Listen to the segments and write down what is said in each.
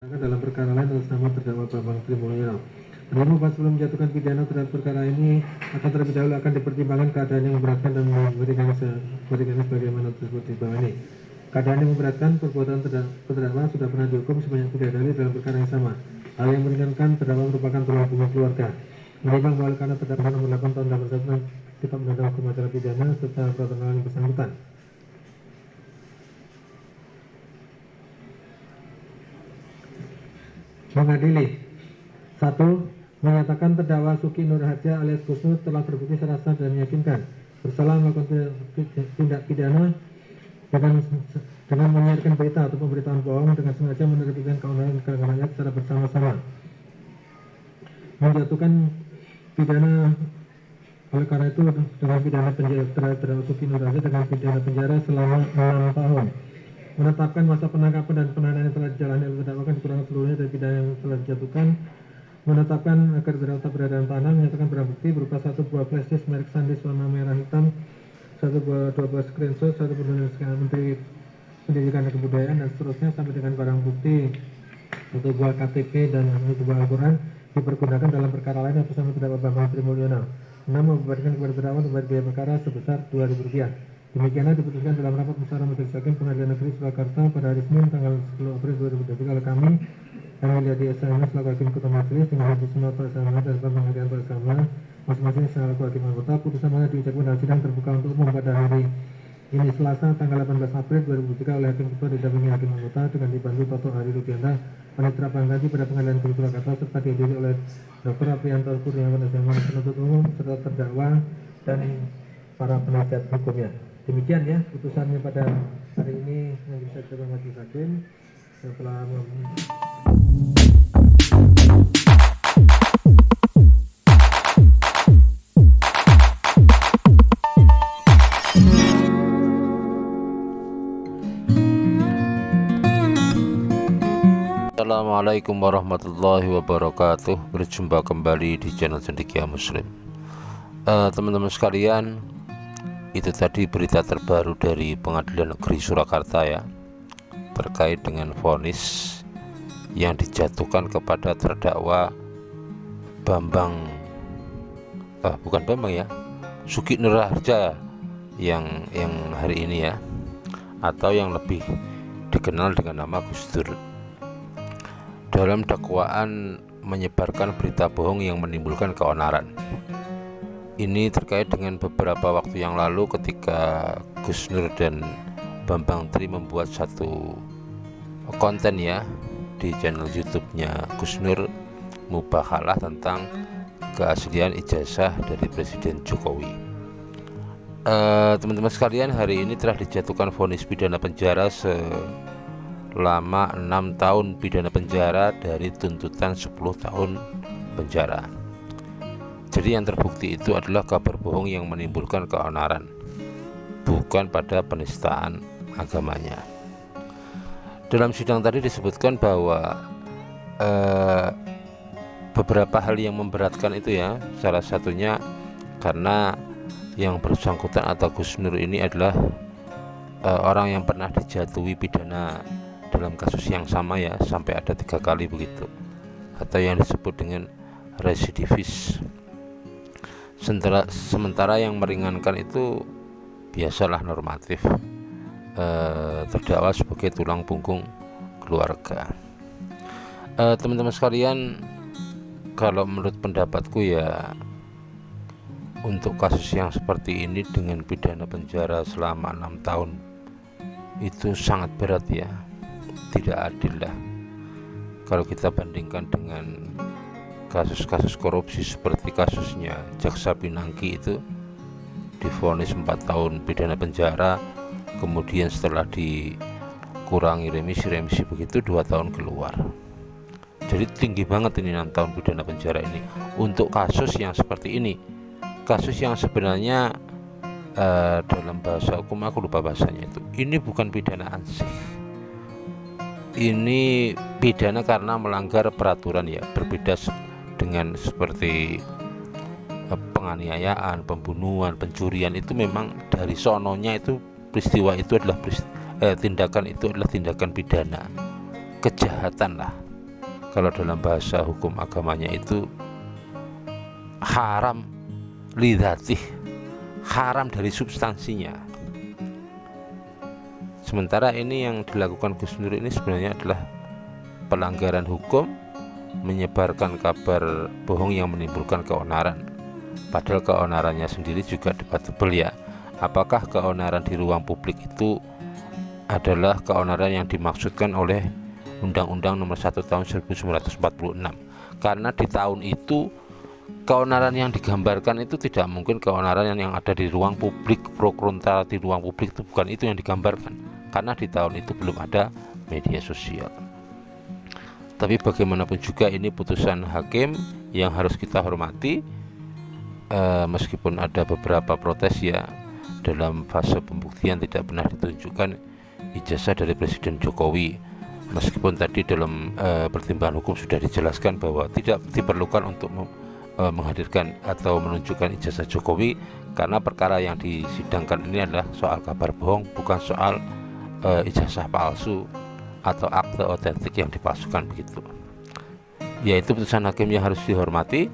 dalam perkara lain atas nama terdakwa Bambang Trimulyono. Namun sebelum menjatuhkan pidana terhadap perkara ini akan terlebih dahulu akan dipertimbangkan keadaan yang memberatkan dan memberikan sebagaimana tersebut di bawah ini. Keadaan yang memberatkan, perbuatan terdakwa sudah pernah dihukum sebanyak 3 kali dalam perkara yang sama. Hal yang meringankan, terdakwa merupakan tulang punggung keluarga. Menimbang bahwa karena terdakwa nomor 8 tahun 2001 Kitab Undang-Undang Hukum Acara Pidana serta peraturan yang bersangkutan. Mengadili 1. Menyatakan terdakwa Suki Nur Hadja alias Gusnur telah terbukti secara sah dan meyakinkan bersalah melakukan tindak pidana dengan menyiarkan berita atau pemberitaan bohong dengan sengaja menerbitkan keonaran keterangan rakyat secara bersama-sama, menjatuhkan pidana oleh karena itu dengan pidana penjara terhadap terdakwa Suki Nur Hadja dengan pidana penjara selama 6 tahun, menetapkan masa penangkapan dan penahanan yang telah dijalani oleh terdakwa dikurangkan seluruhnya dari pidana yang telah dijatuhkan, menetapkan agar terdakwa berada dalam tahanan, menyatakan barang bukti berupa 1 buah flash disk merek SanDisk warna merah hitam, 2 buah screenshot, 1 buah scan Menteri Pendidikan dan Kebudayaan dan seterusnya sampai dengan barang bukti 1 buah KTP dan 1 buah Al-Quran dipergunakan dalam perkara lain atas nama terdakwa Bambang Trimulyono. 6. Membebankan kepada terdakwa membayar biaya perkara sebesar Rp2.000. Demikianlah diputuskan dalam rapat musyawarah majelis hakim Pengadilan Negeri Surakarta pada hari Senin tanggal 10 April 2023 oleh kami yang Mulyadi S.M.S selaku hakim ketua majelis dengan Haji Sunat Peraksana dan Bambang Hadian Peraksana masing-masing selaku hakim anggota. Putusan mana diucapkan dalam sidang terbuka untuk umum pada hari ini Selasa tanggal 18 April 2023 oleh hakim ketua didampingi hakim anggota dengan dibantu Toto Hari Rudianta Panitera Pengganti pada Pengadilan Negeri Surakarta serta dihadiri oleh Dr. Aprianto Kurniawan Zaman penuntut umum serta terdakwa dan para penasihat hukumnya. Demikian ya putusannya pada hari ini yang bisa kita majelis hakim yang telah Assalamualaikum warahmatullahi wabarakatuh. Berjumpa kembali di channel Cendekia Muslim. Teman-teman sekalian, itu tadi berita terbaru dari Pengadilan Negeri Surakarta ya, terkait dengan vonis yang dijatuhkan kepada terdakwa Suki Nur Hadja yang hari ini ya, atau yang lebih dikenal dengan nama Gus Dur, dalam dakwaan menyebarkan berita bohong yang menimbulkan keonaran. Ini terkait dengan beberapa waktu yang lalu ketika Gus Nur dan Bambang Tri membuat satu konten ya di channel YouTube-nya Gus Nur Mubakhalah tentang keaslian ijazah dari Presiden Jokowi. Teman-teman sekalian, hari ini telah dijatuhkan vonis pidana penjara selama 6 tahun pidana penjara dari tuntutan 10 tahun penjara. Jadi yang terbukti itu adalah kabar bohong yang menimbulkan keonaran, bukan pada penistaan agamanya. Dalam sidang tadi disebutkan bahwa beberapa hal yang memberatkan itu ya, salah satunya karena yang bersangkutan atau Gus Nur ini adalah orang yang pernah dijatuhi pidana dalam kasus yang sama ya, sampai ada 3 kali begitu, atau yang disebut dengan residivis. Sementara yang meringankan itu biasalah normatif, terdakwa sebagai tulang punggung keluarga. Teman-teman sekalian, kalau menurut pendapatku ya, untuk kasus yang seperti ini dengan pidana penjara selama 6 tahun itu sangat berat ya, tidak adil lah kalau kita bandingkan dengan kasus-kasus korupsi seperti kasusnya Jaksa Pinangki itu divonis 4 tahun pidana penjara, kemudian setelah dikurangi remisi begitu 2 tahun keluar. Jadi tinggi banget ini 6 tahun pidana penjara ini untuk kasus yang seperti ini, kasus yang sebenarnya dalam bahasa hukum aku lupa bahasanya itu, ini bukan pidana ansih, ini pidana karena melanggar peraturan ya, berbeda dengan seperti penganiayaan, pembunuhan, pencurian. Itu memang dari sononya itu peristiwa itu adalah tindakan itu adalah tindakan pidana, kejahatan lah, kalau dalam bahasa hukum agamanya itu haram lidzatih, haram dari substansinya. Sementara ini yang dilakukan Gus Nur ini sebenarnya adalah pelanggaran hukum, menyebarkan kabar bohong yang menimbulkan keonaran. Padahal keonarannya sendiri juga debatable ya. Apakah keonaran di ruang publik itu adalah keonaran yang dimaksudkan oleh Undang-Undang Nomor 1 Tahun 1946? Karena di tahun itu keonaran yang digambarkan itu tidak mungkin keonaran yang ada di ruang publik, pro kontra di ruang publik, itu bukan itu yang digambarkan. Karena di tahun itu belum ada media sosial. Tapi bagaimanapun juga ini putusan hakim yang harus kita hormati, meskipun ada beberapa protes ya. Dalam fase pembuktian tidak pernah ditunjukkan ijazah dari Presiden Jokowi, meskipun tadi dalam pertimbangan hukum sudah dijelaskan bahwa tidak diperlukan untuk menghadirkan atau menunjukkan ijazah Jokowi, karena perkara yang disidangkan ini adalah soal kabar bohong, bukan soal ijazah palsu atau akte otentik yang dipalsukan begitu. Yaitu putusan hakim yang harus dihormati.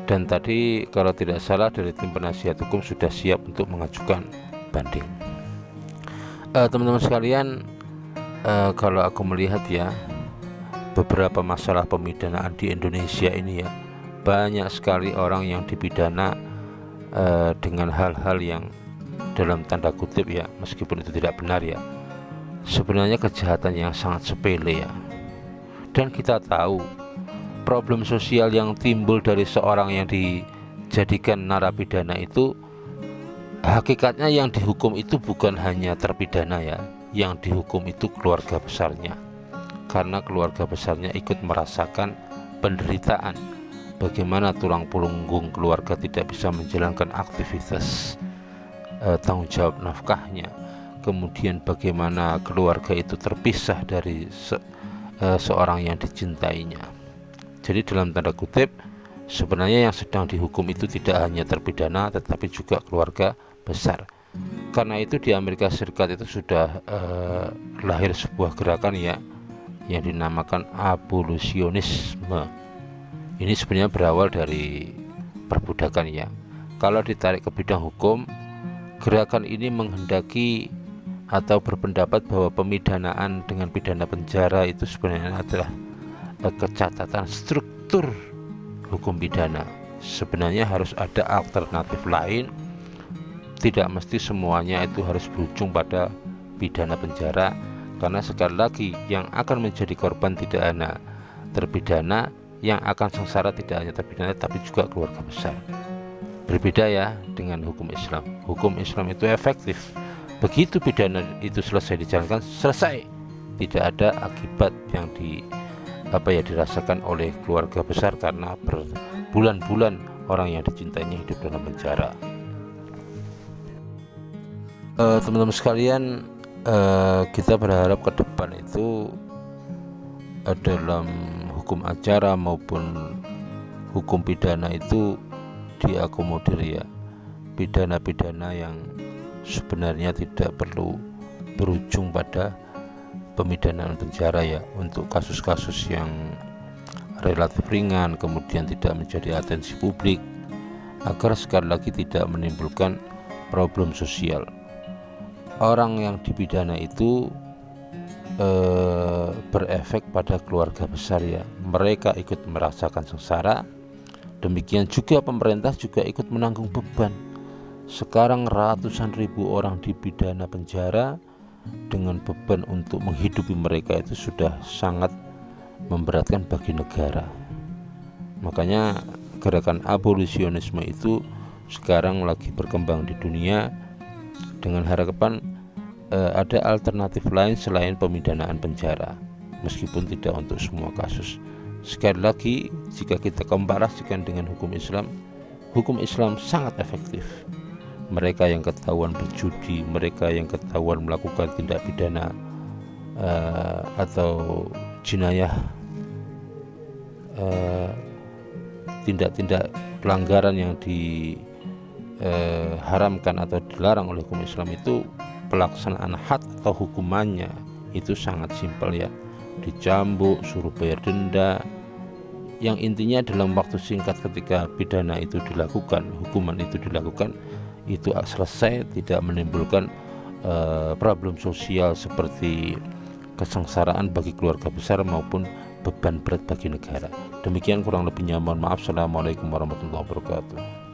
Dan tadi kalau tidak salah dari tim penasihat hukum sudah siap untuk mengajukan banding. Teman-teman sekalian, kalau aku melihat ya, beberapa masalah pemidanaan di Indonesia ini ya, banyak sekali orang yang dipidana dengan hal-hal yang dalam tanda kutip ya, meskipun itu tidak benar ya, sebenarnya kejahatan yang sangat sepele ya. Dan kita tahu problem sosial yang timbul dari seorang yang dijadikan narapidana itu, hakikatnya yang dihukum itu bukan hanya terpidana ya, yang dihukum itu keluarga besarnya, karena keluarga besarnya ikut merasakan penderitaan, bagaimana tulang punggung keluarga tidak bisa menjalankan aktivitas tanggung jawab nafkahnya, kemudian bagaimana keluarga itu terpisah dari seorang yang dicintainya. Jadi dalam tanda kutip, sebenarnya yang sedang dihukum itu tidak hanya terpidana tetapi juga keluarga besar. Karena itu di Amerika Serikat itu sudah lahir sebuah gerakan ya, yang dinamakan abolisionisme. Ini sebenarnya berawal dari perbudakan ya. Kalau ditarik ke bidang hukum, gerakan ini menghendaki atau berpendapat bahwa pemidanaan dengan pidana penjara itu sebenarnya adalah kecacatan struktur hukum pidana. Sebenarnya harus ada alternatif lain, tidak mesti semuanya itu harus berujung pada pidana penjara, karena sekali lagi yang akan menjadi korban tidak hanya terpidana, yang akan sengsara tidak hanya terpidana tapi juga keluarga besar. Berbeda ya dengan hukum Islam. Hukum Islam itu efektif, begitu pidana itu selesai dijalankan, selesai, tidak ada akibat yang dirasakan oleh keluarga besar karena berbulan-bulan orang yang dicintainya hidup dalam penjara. Teman-teman sekalian, kita berharap ke depan itu dalam hukum acara maupun hukum pidana itu diakomodir ya, pidana-pidana yang sebenarnya tidak perlu berujung pada pemidanaan penjara ya, untuk kasus-kasus yang relatif ringan, kemudian tidak menjadi atensi publik, agar sekali lagi tidak menimbulkan problem sosial. Orang yang dipidana itu berefek pada keluarga besar ya, mereka ikut merasakan sengsara. Demikian juga pemerintah juga ikut menanggung beban. Sekarang ratusan ribu orang dipidana penjara, dengan beban untuk menghidupi mereka itu sudah sangat memberatkan bagi negara. Makanya gerakan abolisionisme itu sekarang lagi berkembang di dunia, dengan harapan ada alternatif lain selain pemidanaan penjara, meskipun tidak untuk semua kasus. Sekali lagi, jika kita komparasikan dengan hukum Islam sangat efektif. Mereka yang ketahuan berjudi, mereka yang ketahuan melakukan tindak pidana atau jinayah, tindak-tindak pelanggaran yang diharamkan atau dilarang oleh hukum Islam itu, pelaksanaan had atau hukumannya itu sangat simpel ya, dicambuk, suruh bayar denda, yang intinya dalam waktu singkat ketika pidana itu dilakukan, hukuman itu dilakukan, itu selesai, tidak menimbulkan problem sosial seperti kesengsaraan bagi keluarga besar maupun beban berat bagi negara. Demikian kurang lebihnya, mohon maaf. Assalamualaikum warahmatullahi wabarakatuh.